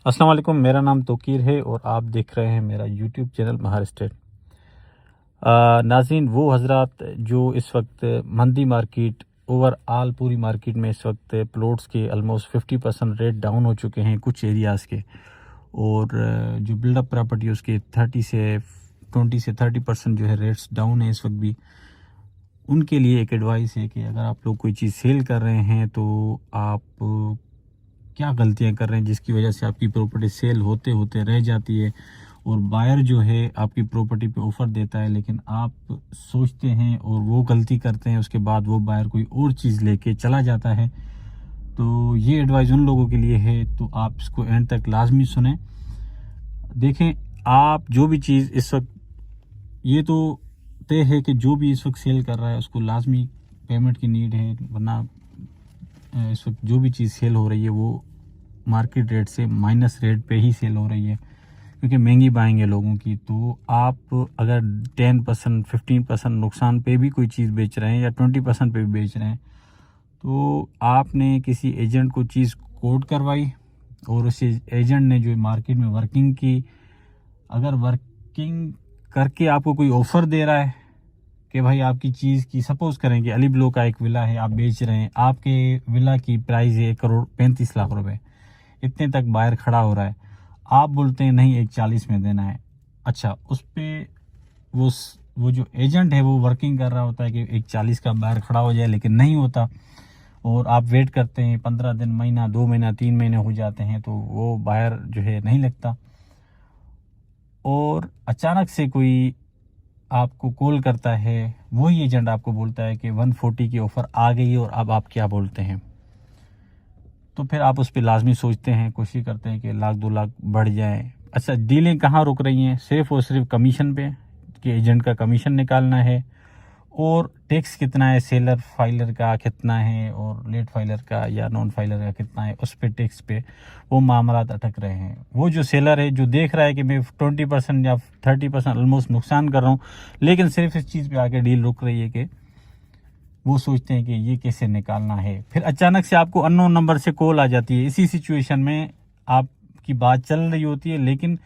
अस्सलाम वालेकुम, मेरा नाम तोकीर है और आप देख रहे हैं मेरा यूट्यूब चैनल महार स्टेट। नाज़रीन, वो हज़रात जो इस वक्त मंदी मार्केट ओवरऑल पूरी मार्केट में इस वक्त प्लॉट्स के ऑलमोस्ट 50% रेट डाउन हो चुके हैं कुछ एरियाज़ के, और जो बिल्डअप प्रॉपर्टी उसके 20 से 30% जो है रेट्स डाउन है इस वक्त भी। उनके लिए एक एडवाइस है कि अगर आप लोग कोई चीज़ सेल कर रहे हैं तो आप क्या गलतियां कर रहे हैं जिसकी वजह से आपकी प्रॉपर्टी सेल होते होते रह जाती है, और बायर जो है आपकी प्रॉपर्टी पे ऑफ़र देता है लेकिन आप सोचते हैं और वो गलती करते हैं, उसके बाद वो बायर कोई और चीज़ लेके चला जाता है। तो ये एडवाइस उन लोगों के लिए है, तो आप इसको एंड तक लाजमी सुने। देखें, आप जो भी चीज़ इस वक्त, ये तो तय है कि जो भी इस वक्त सेल कर रहा है उसको लाजमी पेमेंट की नीड है, वरना इस वक्त जो भी चीज़ सेल हो रही है वो मार्केट रेट से माइनस रेट पे ही सेल हो रही है, क्योंकि महंगी बाएंगे लोगों की। तो आप अगर 10% 15% नुकसान पे भी कोई चीज़ बेच रहे हैं या 20% पे भी बेच रहे हैं, तो आपने किसी एजेंट को चीज़ कोट करवाई और उस एजेंट ने जो मार्केट में वर्किंग की, अगर वर्किंग करके आपको कोई ऑफ़र दे रहा है कि भाई आपकी चीज़ की, सपोज़ करें कि अली ब्लॉक का एक विला है आप बेच रहे हैं, आपके विला की प्राइस है 1,35,00,000 रुपए, इतने तक बायर खड़ा हो रहा है, आप बोलते हैं नहीं 1,40 में देना है। अच्छा, उस पे वो जो एजेंट है वो वर्किंग कर रहा होता है कि 1,40 का बायर खड़ा हो जाए, लेकिन नहीं होता, और आप वेट करते हैं 15 दिन, महीना, 2 महीना, 3 महीने हो जाते हैं, तो वो बायर जो है नहीं लगता, और अचानक से कोई आपको कॉल करता है, वही एजेंट आपको बोलता है कि 140 की ऑफ़र आ गई है, और अब आप क्या बोलते हैं? तो फिर आप उस पे लाजमी सोचते हैं, कोशिश करते हैं कि लाख 2 लाख बढ़ जाए। अच्छा, डीलें कहाँ रुक रही हैं? सिर्फ़ और सिर्फ कमीशन पे, कि एजेंट का कमीशन निकालना है, और टैक्स कितना है, सेलर फाइलर का कितना है, और लेट फाइलर का या नॉन फाइलर का कितना है, उस पे टैक्स पे वो मामलात अटक रहे हैं। वो जो सेलर है जो देख रहा है कि मैं 20% या 30% ऑलमोस्ट नुकसान कर रहा हूँ, लेकिन सिर्फ इस चीज़ पे आके डील रुक रही है कि वो सोचते हैं कि ये कैसे निकालना है। फिर अचानक से आपको अननोन नंबर से कॉल आ जाती है। इसी सिचुएशन में आपकी बात चल रही होती है, लेकिन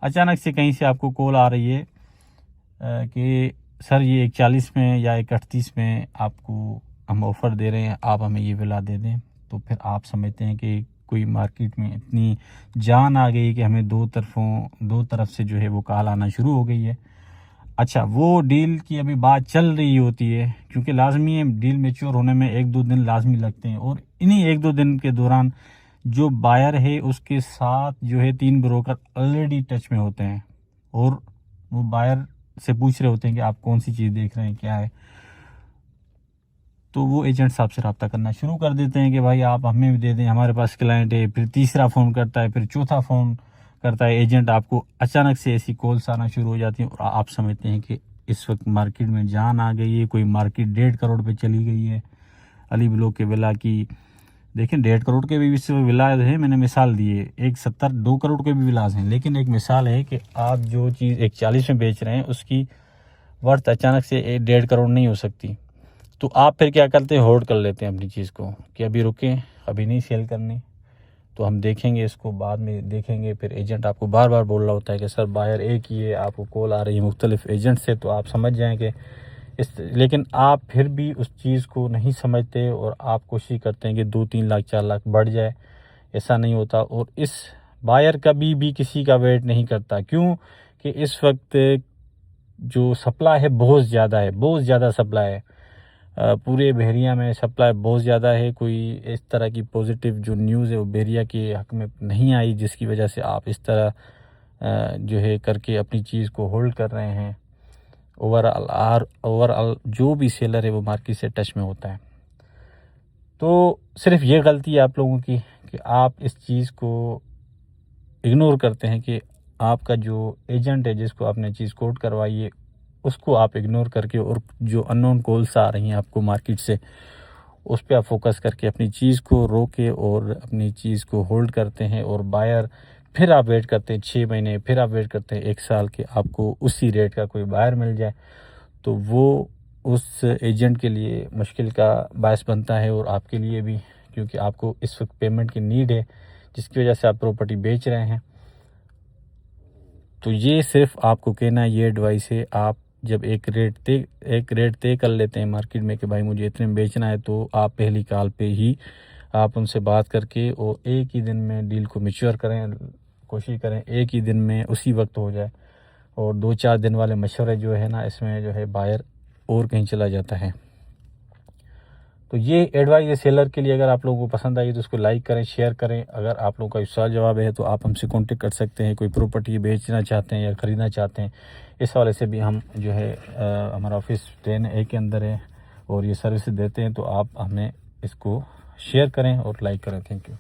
अचानक से कहीं से आपको कॉल आ रही है कि सर ये 1,40 में या 1,38 में आपको हम ऑफ़र दे रहे हैं, आप हमें ये विला दे दें। तो फिर आप समझते हैं कि कोई मार्केट में इतनी जान आ गई कि हमें दो तरफ से जो है वो कॉल आना शुरू हो गई है। अच्छा, वो डील की अभी बात चल रही होती है, क्योंकि लाजमी है डील मैच्योर होने में 1-2 दिन लाजमी लगते हैं, और इन्हीं 1-2 दिन के दौरान जो बायर है उसके साथ जो है 3 ब्रोकर ऑलरेडी टच में होते हैं, और वो बायर से पूछ रहे होते हैं कि आप कौन सी चीज़ देख रहे हैं, क्या है। तो वो एजेंट साहब से रब्ता करना शुरू कर देते हैं कि भाई आप हमें भी दे दें, हमारे पास क्लाइंट है। फिर तीसरा फ़ोन करता है, फिर चौथा फ़ोन करता है एजेंट, आपको अचानक से ऐसी कॉल्स आना शुरू हो जाती हैं, और आप समझते हैं कि इस वक्त मार्केट में जान आ गई है। कोई मार्केट 1.5 करोड़ पे चली गई है अली ब्लॉक के विला की। देखें, 1.5 करोड़ के भी इस विला है, मैंने मिसाल दी है। एक 2 करोड़ के भी विलास हैं, लेकिन एक मिसाल है कि आप जो चीज़ 1,40 में बेच रहे हैं उसकी वर्थ अचानक से 1.5 करोड़ नहीं हो सकती। तो आप फिर क्या करते हैं, होल्ड कर लेते हैं अपनी चीज़ को कि अभी रुकें, अभी नहीं सेल करनी, तो हम देखेंगे इसको, बाद में देखेंगे। फिर एजेंट आपको बार बार बोल रहा होता है कि सर बायर एक ही है, आपको कॉल आ रही है मुख्तलिफ एजेंट से, तो आप समझ जाएँ कि लेकिन आप फिर भी उस चीज़ को नहीं समझते, और आप कोशिश करते हैं कि 2-3 लाख 4 लाख बढ़ जाए। ऐसा नहीं होता, और इस बायर कभी भी किसी का वेट नहीं करता। क्यों? कि इस वक्त जो सप्लाई है बहुत ज़्यादा है, बहुत ज़्यादा सप्लाई है। पूरे बहरिया में सप्लाई बहुत ज़्यादा है। कोई इस तरह की पॉजिटिव जो न्यूज़ है वो बहरिया के हक़ में नहीं आई, जिसकी वजह से आप इस तरह जो है करके अपनी चीज़ को होल्ड कर रहे हैं। ओवरऑल जो भी सेलर है वो मार्केट से टच में होता है। तो सिर्फ ये गलती है आप लोगों की कि आप इस चीज़ को इग्नोर करते हैं कि आपका जो एजेंट है जिसको आपने चीज़ कोट करवाई है उसको आप इग्नोर करके, और जो अननोन कॉल्स आ रही हैं आपको मार्केट से, उस पे आप फोकस करके अपनी चीज़ को रोके और अपनी चीज़ को होल्ड करते हैं। और बायर, फिर आप वेट करते हैं 6 महीने, फिर आप वेट करते हैं 1 साल के आपको उसी रेट का कोई बायर मिल जाए, तो वो उस एजेंट के लिए मुश्किल का बायस बनता है, और आपके लिए भी, क्योंकि आपको इस वक्त पेमेंट की नीड है। जिसकी वजह से आप प्रॉपर्टी बेच रहे हैं। तो ये सिर्फ आपको कहना है, ये एडवाइस है, आप जब एक रेट तय कर लेते हैं मार्केट में कि भाई मुझे इतने में बेचना है, तो आप पहली कॉल पे ही आप उनसे बात करके और एक ही दिन में डील को मैच्योर करें, कोशिश करें एक ही दिन में उसी वक्त हो जाए। और 2-4 दिन वाले मशवरे जो है ना, इसमें जो है बायर और कहीं चला जाता है। तो ये एडवाइस है सेलर के लिए। अगर आप लोगों को पसंद आई तो उसको लाइक करें, शेयर करें। अगर आप लोगों का कोई सवाल जवाब है तो आप हमसे कांटेक्ट कर सकते हैं। कोई प्रॉपर्टी बेचना चाहते हैं या ख़रीदना चाहते हैं, इस वाले से भी हम जो है हमारा ऑफिस 10A के अंदर है और ये सर्विस देते हैं। तो आप हमें इसको शेयर करें और लाइक करें। Thank you.